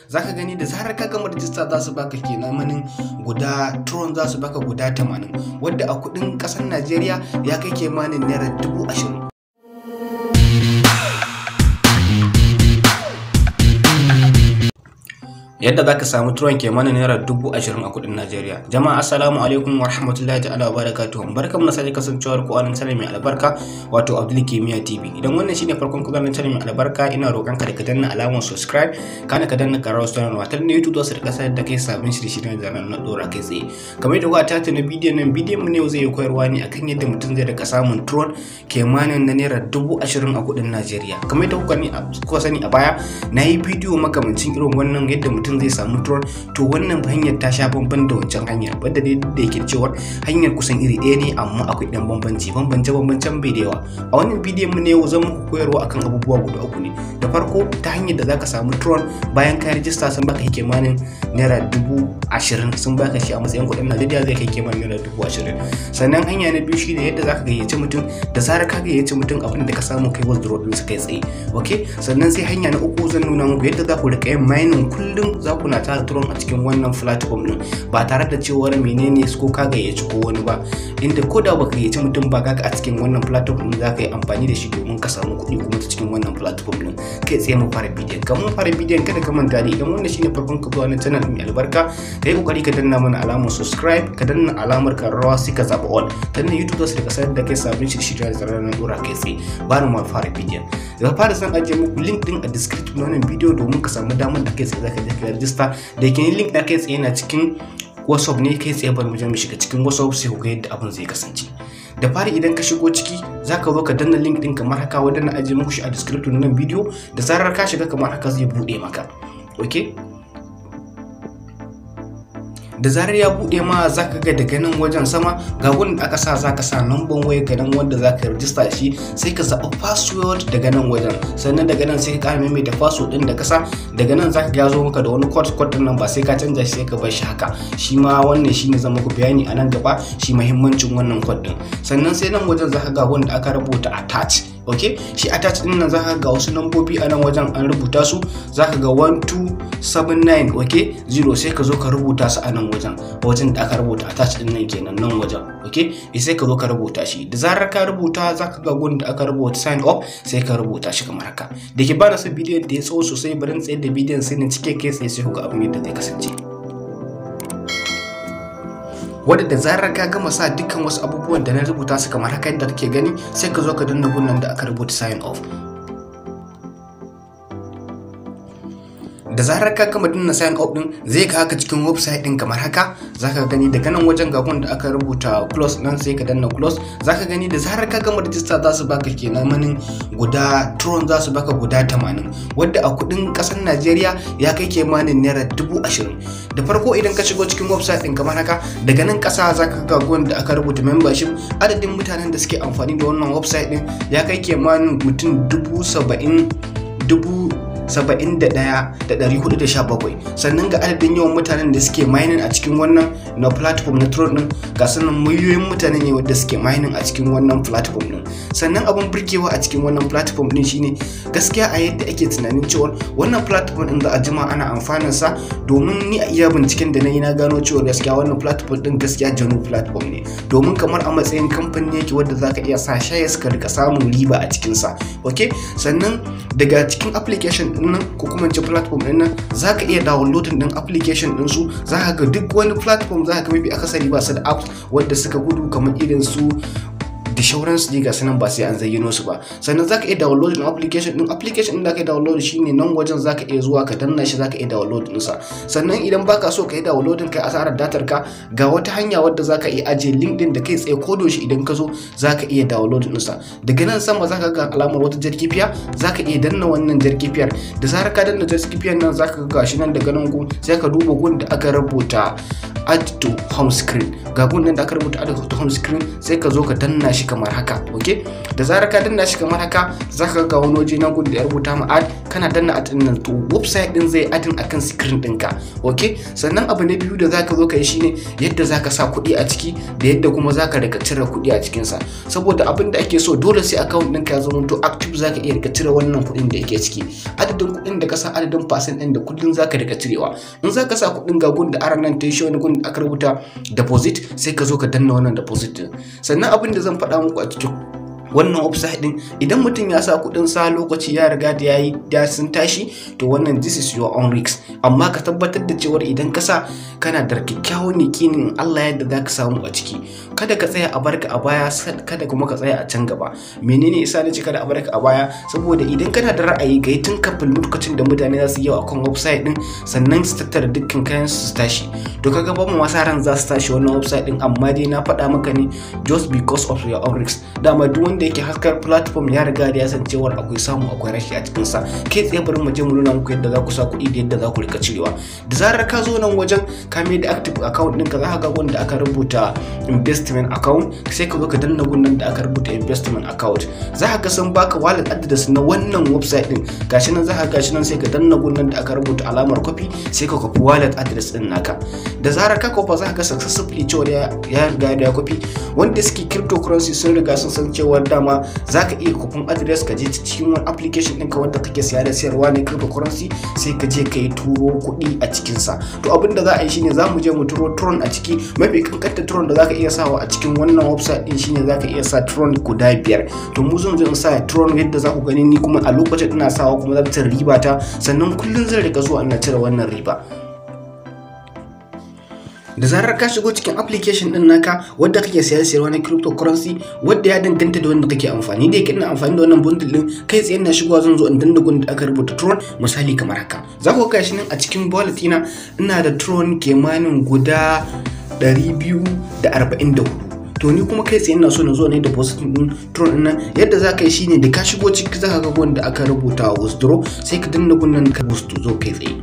zaka gani da zarar ka gama register za su baka kimanin guda tron za su baka guda 80 wadda a kudin kasar Najeriya ya kai kimanin naira 20,000. Yadda zaka samu tron kimanin naira 20,000 a kudin Najeriya. Jama'a assalamu alaikum wa rahmatullahi ta'ala wa barakatuh. Barkamu da sake kasancewar ku a nan channel mai albarka wato Abdul KIMEEYA TV. Idan wannan shine farkon ku ganin channel mai albarka, ina roƙon ka da ka danna alamar subscribe, kana ka danna ƙararrawar sanarwa ta YouTube za su rika sanar da kai sabon shirye-shiryen da na dora kai tsaye. Kamar yadda kuka tata na bidiyon nan, bidiyon mu ne zai yi koyarwa ne akan yadda mutum zai rika samun tron kimanin na naira 20,000 a kudin Najeriya. Kamar yadda kuka sani a baya, na yi bidiyo makamancin irin wannan yadda mutum zai samu tron, to wannan hanyar ta sha bamban da wancan hanyar, wadda dai da yake cewa hanyar kusan iri ɗaya ne amma akwai ɗan bambancen bai da yawa. A wannan bidiyon mu ne yau zan muku koyarwa akan abubuwa guda uku ne. Da farko ta hanyar da zaka samu tron bayan ka rijista sun baka kimanin naira 20,000, sun baka shi a matsayin kuɗin Najeriya zai kai kimanin naira 20,000. Sannan hanya na biyu shine yadda zaka gayyaci mutum, da zarar ka gayyaci mutum abin da ka samu kai withdraw din su kai tsaye. Okay, sannan sai hanya na uku zan nuna muku yadda za ku rika yin mining kullum, za ku na tara tron a cikin wannan platform din ba tare da cewa menene ko ka gayyaci ko wani ba, inda ko da baka gayyaci mutum ba kaga a cikin wannan platform din za ka yi amfani da shi domin ka samu kuɗi kuma ta cikin wannan platform din. Kai tsaye mu fara bidiyon. Kamar fara bidiyon kada ka manta da idan wannan shine farkon ka zuwa na channel mai albarka, kai kokari ka danna mana alamar subscribe, ka danna alamar karrawa sai ka zaba all. Tannan YouTube za su rika sanar da kai sabbin shirye-shirye da zarar na dora kai tsaye. Bari mu fara bidiyon. Da fara san ajiye muku link din a description wannan bidiyo domin ka samu damar da kai tsaye zaka je ka register. Da yake link na kai tsaye na cikin WhatsApp ne, kai tsaye bari mu je mu shiga cikin WhatsApp sai ku ga yadda abin zai kasance. Da fari idan ka shigo ciki zaka zo ka danna link din kamar haka wanda na ajiye muku shi a description nan bidiyo. Da zarar ka shiga kamar haka zai bude maka. Okay, da zarar ya bude ma zaka ga daga nan wajen sama ga wanda aka sa, zaka sa number waya ga nan wanda zaka register shi, sai ka zaɓa password daga nan wajen, sannan daga nan sai ka ƙara maimaita password din da ka sa. Daga nan zaka ga zo maka da wani code din nan ba sai ka canja shi, sai ka bar shi haka. Shi ma wannan shine zan muku bayani a nan gaba shi muhimmancin wannan code din. Sannan sai nan wajen zaka ga wanda aka rubuta attach. Okay, shi attach din nan zaka ga wasu lambobi a nan wajen an rubuta su, zaka ga 1279 okay 0, sai ka zo ka rubuta su a nan wajen da aka rubuta attach din nan kenan nan wajen. Okay, sai ka zo ka rubuta shi. Da zarar ka rubuta zaka ga gun da aka rubuta sign up, sai ka rubuta shi kamar haka. Da ke bana son bidiyon da ya tsawo sosai, bari in tsayar da bidiyon sai na cike kai tsaye sai ku ga abin da zai kasance. Wadda da zarar ka gama sa dukkan wasu abubuwan da na rubuta su kamar haka yadda kake gani, sai ka zo ka danna gunnan da aka rubuta sign off. Da zarar ka gama danna sign off din zai ka haka cikin website din kamar haka. Zaka gani daga nan wajen ga gun da aka rubuta close nan, sai ka danna close. Zaka gani da zarar ka gama register za su baka kimanin guda tron za su baka guda 80 wadda a kudin kasar Najeriya ya kai kimanin naira 20,000. Da farko idan ka shigo cikin website din kamar haka, daga nan kasa zaka ga gun da aka rubuta membership, adadin mutanen da suke amfani da wannan website din ya kai kimanin mutum 71,417. sannan ga adadin yawan mutanen da suke mining a cikin wannan na platform na tron din, ga sanan miliyoyin mutane ne wanda suke mining a cikin wannan platform din. Sannan abin burgewa a cikin wannan platform din shine gaskiya a yadda ake tunanin cewa wannan platform din za a jima ana amfanin sa, domin ni a iya binciken da nayi na gano cewa gaskiya wannan platform din gaskiya janu platform ne, domin kamar a matsayin kamfani yake wanda zaka iya sa shares ka rika samun riba a cikin sa. Okay, sannan daga cikin application din nan ko kuma ce platform din nan zaka iya downloading din application din su. Zaka ga duk wani platform zaka ga mafi akasari ba su da apps wanda suka gudu kamar irin su da shauransu ne, ga sanan ba sai an zayyano su ba. Sannan zaka iya download din application din da ka download shine nan wajen zaka iya zuwa ka danna shi, zaka iya download din sa. Sannan idan baka so ka yi downloading kai asarar datar ka, ga wata hanya wadda zaka iya aje link din da kai tsaye ko doshi idan ka zo zaka iya download din sa. Daga nan sama zaka ga alamar wata jarkifiya, zaka iya danna wannan jarkifiyar. Da zarar ka danna jarkifiyar nan zaka ga gashi nan daga nan gun sai ka duba gun da aka rubuta add to home screen. Ga gun nan da aka rubuta add to home screen sai ka zo ka danna shi shi kamar haka. Okay, da zarar ka danna shi kamar haka zaka ga wani waje na gudu da ya rubuta ma ad, kana danna ad din nan to website din zai adin akan screen ɗinka. Okay, sannan abu na biyu da zaka zo ka yi shine yadda zaka sa kuɗi a ciki da yadda kuma zaka rika cire kuɗi a cikin sa, saboda abin da ake so dole sai account ɗinka ya zama to active, zaka iya rika cire wannan kuɗin da yake ciki. Adadin kuɗin da ka sa, adadin percent ɗin da kullun zaka rika cirewa. In zaka sa kuɗin ga gun da aran nan ta yi wani gun da aka rubuta deposit, sai ka zo ka danna wannan deposit din. Sannan abin da zan faɗa muku a cikin wannan website din, idan mutum ya sa kuɗin sa lokaci ya riga da yayi da sun tashi, to wannan this is your own risk, amma ka tabbatar da cewa idan ka sa kana da kyakkyawan yakinin Allah yadda zaka samu a ciki. Kada ka tsaya a barka a baya, kada kuma ka tsaya a can gaba. Menene yasa nace kada a barka a baya? Saboda idan kana da ra'ayi kai tun kafin lokacin da mutane za su yi akan website din, sannan su tattara dukkan kayan su tashi. To kaga ba mu wasa ran za su tashi wannan website din, amma dai na faɗa maka ne just because of your own risk. Dama duk wanda yake haskar platform ya riga da ya san cewa akwai samu akwai rashi a cikin sa. Kai tsaye bari mu je mu nuna muku yadda za ku sa kuɗi da yadda za ku rika cirewa. Da zarar ka zo nan wajen ka mai da active account ɗinka, za ka ga wanda aka rubuta investment account, sai ka zo ka danna gunnan da aka rubuta investment account. Za ka ga sun baka wallet address na wannan website din, gashi nan za ka gashi nan, sai ka danna gunnan da aka rubuta alamar copy, sai ka copy wallet address din naka. Da zarar ka copy za ka ga successfully cewa ya riga da ya copy. Wanda suke cryptocurrency sun riga sun san cewa dama za ka iya copy address ka je cikin wani application ɗinka wanda kake siya da siyarwa ne cryptocurrency, sai ka je ka yi turo kuɗi a cikinsa. To abin da za a yi shine za mu je mu turo Tron a ciki. Mafi kankanta Tron da za ka iya sawa a cikin wannan website din shine za ka iya sa Tron guda 5. To mu zan sa Tron yadda za ku gani, ni kuma a lokacin ina sawa kuma za ta riba ta, sannan kullun zan rika zuwa ina cire wannan riba. Da zarar ka shigo cikin application din naka wanda kake sayarwa na cryptocurrency, wanda ya danganta da wanda kake amfani da yake. Ina amfani da wannan bundle din, kai tsaye na shigowa zan zo in danna gun da aka rubuta Tron, misali kamar haka. Za ku ga shi nan a cikin wallet ina da Tron kimanin guda 244. to ni kuma kai tsaye ina so na zo ne deposit din Tron din nan. Yadda za ka yi shine da ka shigo ciki za ka ga wanda aka rubuta withdraw, sai ka danna gunnan ka withdraw kai tsaye.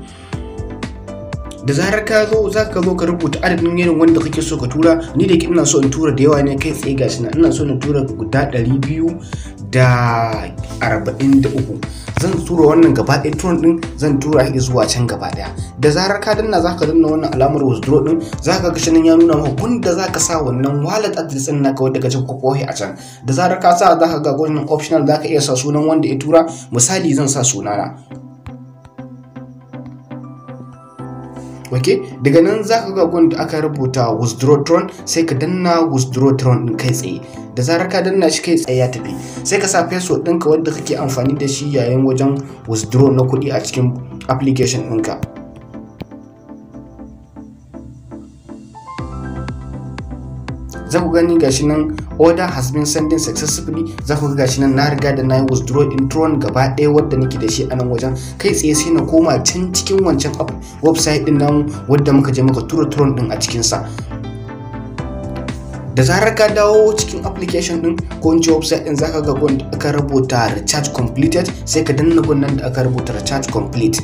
Da zarar ka zo za ka zo ka rubuta adadin irin wanda kake so ka tura. Ni da ina so in tura da yawa ne, kai tsaye gashi ina so na tura guda 243. zan tura wannan gaba ɗaya Tron din, zan tura shi zuwa can gaba ɗaya. Da zarar ka danna za ka danna wannan alamar withdraw din, za ka ga shi nan ya nuna maka gunda za ka sa wannan wallet address din naka wanda kaje ko kohi a can. Da zarar ka sa za ka ga wannan optional, za ka iya sa sunan wanda ya tura. Misali zan sa sunana. Okay, daga nan za ka ga wanda aka rubuta withdraw Tron, sai ka danna withdraw Tron din kai tsaye. Da zarar ka danna shi kai tsaye ya tafi, sai ka sa password ɗinka wanda kake amfani da shi yayin wajen withdraw na kuɗi a cikin application ɗinka. Za ku gani gashi nan order has been sending successfully. Za ku ga gashi nan na riga da na yi withdraw in Tron gaba ɗaya wadda nake da shi a nan wajen. Kai tsaye sai na koma can cikin wancan website din nan wadda muka je muka tura Tron din a cikin sa. Da zarar ka dawo cikin application din ko in ce website din, zaka ga wanda aka rubuta recharge completed, sai ka danna gunnan da aka rubuta recharge complete.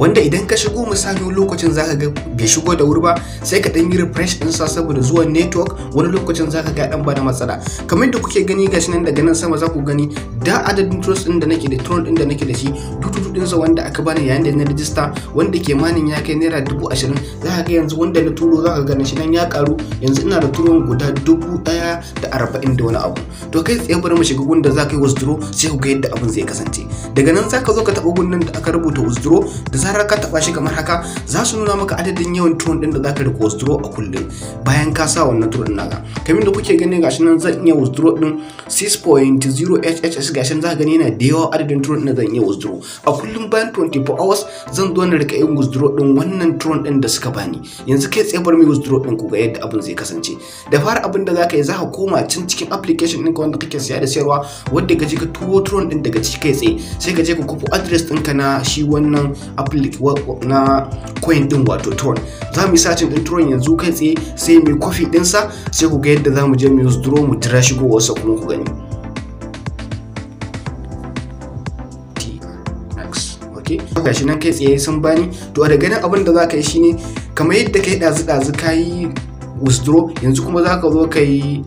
Wanda idan ka shigo misali lokacin zaka ga bai shigo da wuri ba, sai ka dan yi refresh din sa saboda zuwan network, wani lokacin zaka ga dan bada matsala. Kamar da kuke gani gashi nan daga nan sama za ku gani da adadin trust din da nake da Tron din da nake da shi, dutu din sa wanda aka bani yayin da na register, wanda ke manin ya kai naira 20,000. Zaka ga yanzu wanda na turo zaka ga shi nan ya karu, yanzu ina da Tron guda 1,040 da wani abu. To kai tsaye bari mu shiga gun da zaka yi withdraw, sai ku ga yadda abin zai kasance. Daga nan zaka zo ka taba gun nan da aka rubuta withdraw, da zarar ka taba shi kamar haka za su nuna maka adadin yawan Tron din da zaka rika withdraw a kullum bayan ka sa wannan Tron din naka. Kamar da kuke gani gashi nan zan iya withdraw din 6.0 HHS, gashi nan zaka gani yana da yawa adadin Tron din da zan iya withdraw a kullum. Bayan 24 hours zan zo na rika yin withdraw din wannan Tron din da suka bani. Yanzu kai tsaye bar mu withdraw din ku ga yadda abin zai kasance. Da fara abin da zaka yi, za ka koma can cikin application ɗinka wanda kake siya da sayarwa, wanda ka je ka turo Tron din daga ciki kai tsaye, sai ka je ka copy address ɗinka na shi wannan na coin din wato Tron. Za mu yi searching din Tron yanzu kai tsaye, sai mu copy din sa, sai ku ga yadda za mu je mu withdraw mu tira shigo wasa kuma ku gani. Gashi nan kai tsaye sun bani. To daga nan abin da za ka yi shine kamar yadda kai ɗazu ka yi withdraw, yanzu kuma zaka zo kai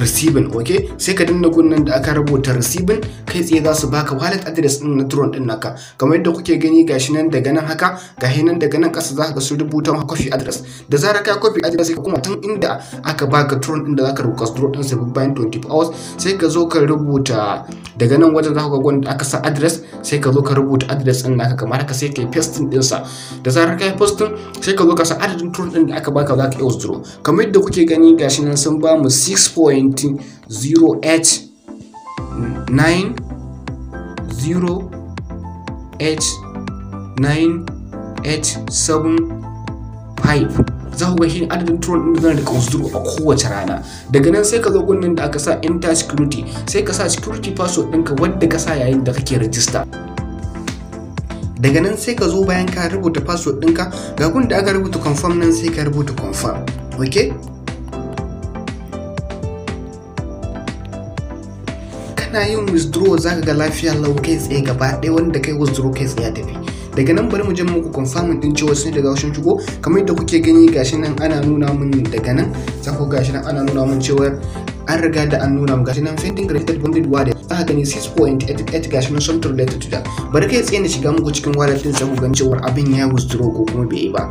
receiving. Okay, sai ka danna gunnan da aka rubuta receiving, kai tsaye za su baka wallet address din na drone din naka. Kamar yadda kuke gani gashi nan daga nan haka, gashi nan daga nan kasa zaka ga su rubuta maka copy address. Da zarar ka copy address sai ka kuma tun inda aka baka drone din da zaka request drone din sai bayan 24 hours sai ka zo ka rubuta daga nan wajen zaka ga gun aka sa address, sai ka zo ka rubuta address din naka kamar haka sai kai pasting din sa. Da zarar ka yi pasting sai ka zo ka sa adadin drone din da aka baka zaka yi withdraw. Kamar yadda kuke gani gashi nan sun ba mu 6.0H9089875. za ku ga shi adadin drone din da zan rika withdraw a kowace rana. Daga nan sai ka zo gunnan da aka sa enter security, sai ka sa security password ɗinka wanda ka sa yayin da kake register. Daga nan sai ka zo bayan ka rubuta password ɗinka ga gun da aka rubuta confirm nan sai ka rubuta confirm. Okay, kana yin withdraw zaka ga lafiya lau kai tsaye gaba ɗaya wanda kai withdraw kai tsaye tafi. Daga nan bari mu je muku confirm din cewa sun daga washin shigo. Kamar yadda kuke gani gashi nan ana nuna mun daga nan za ku gashi nan ana nuna mun cewa an riga da an nuna mun gashi nan pending created bonded wallet za ka gani 6.88 gashi nan something related to that. Bari kai tsaye na shiga muku cikin wallet din sai ku ga cewa abin ya withdraw ko kuma bai yi ba.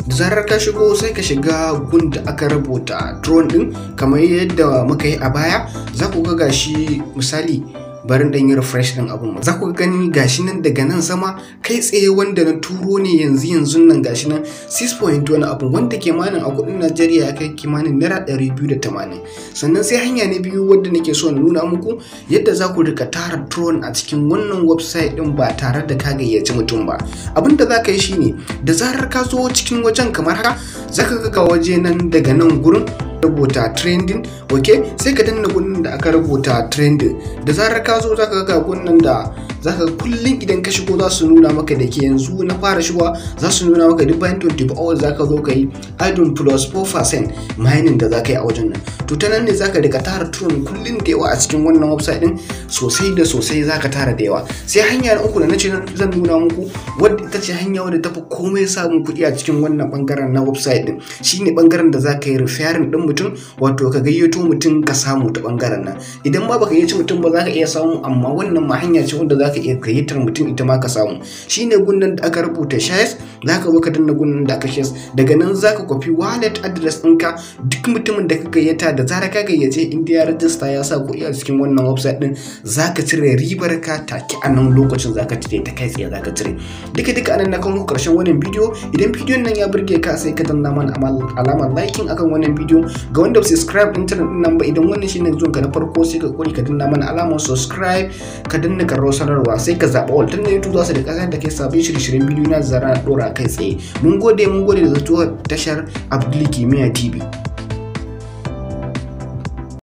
Da zarar ka shigo sai ka shiga gun da aka rubuta drone din kamar yadda muka yi a baya. Za ku ga gashi misali barin dan yi refresh din abun, za ku gani gashi nan daga nan sama kai tsaye wanda na turo ne yanzu nan gashi nan 6.1 abun wanda kimanin a kudin Najeriya ya kai kimanin naira 280. Sannan sai hanya na biyu wadda nake so na nuna muku yadda za ku rika tara drone a cikin wannan website din ba tare da ka gayyaci mutum ba. Abinda za ka yi shine da zarar ka zo cikin wajen kamar haka zaka ga waje nan daga nan gurin rubuta trending. Okay, sai ka danna gunnan da aka rubuta trending. Da zarar ka zo zaka ga gunnan da zaka kullun idan ka shigo za su nuna maka da ke yanzu na fara shigowa za su nuna maka duk bayan 24 hours zaka zo ka yi addon plus 4% mining da zaka yi a wajen nan. To ta nan ne zaka rika tara drone kullun da yawa a cikin wannan website din sosai da sosai zaka tara da yawa. Sai hanya na uku da nace zan nuna muku wadda ita ce hanya wadda tafi komai samun kuɗi a cikin wannan bangaren na website din, shine bangaren da zaka yi referring din mutum, wato ka gayyato mutum ka samu ta bangaren nan. Idan ma baka gayyaci mutum ba zaka iya samu, amma wannan ma hanya ce wanda zaka iya gayyatar mutum ita ma ka samu. Shine gunnan da aka rubuta shares, zaka zo ka danna gunnan da aka shares. Daga nan zaka copy wallet address ɗinka duk mutumin da ka gayyata da zarar ka gayyace inda ya register ya sa kuɗi a cikin wannan website din zaka cire ribar ka take a nan lokacin zaka cire ta kai tsaye zaka cire. Duka anan na kawo karshen wannan bidiyo. Idan bidiyon nan ya burge ka sai ka danna mana alamar liking akan wannan bidiyo. Ga wanda ba subscribe din channel din nan ba, idan wannan shine zuwan ka na farko sai ka kuri ka danna mana alamar subscribe, ka danna karro sanarwa sai ka zaba all. Tunda YouTube za su da kasar da kai sabbin shirye-shiryen bidiyo na zara dora kai tsaye. Mun gode da zuwa tashar Abdul KIMEEYA TV.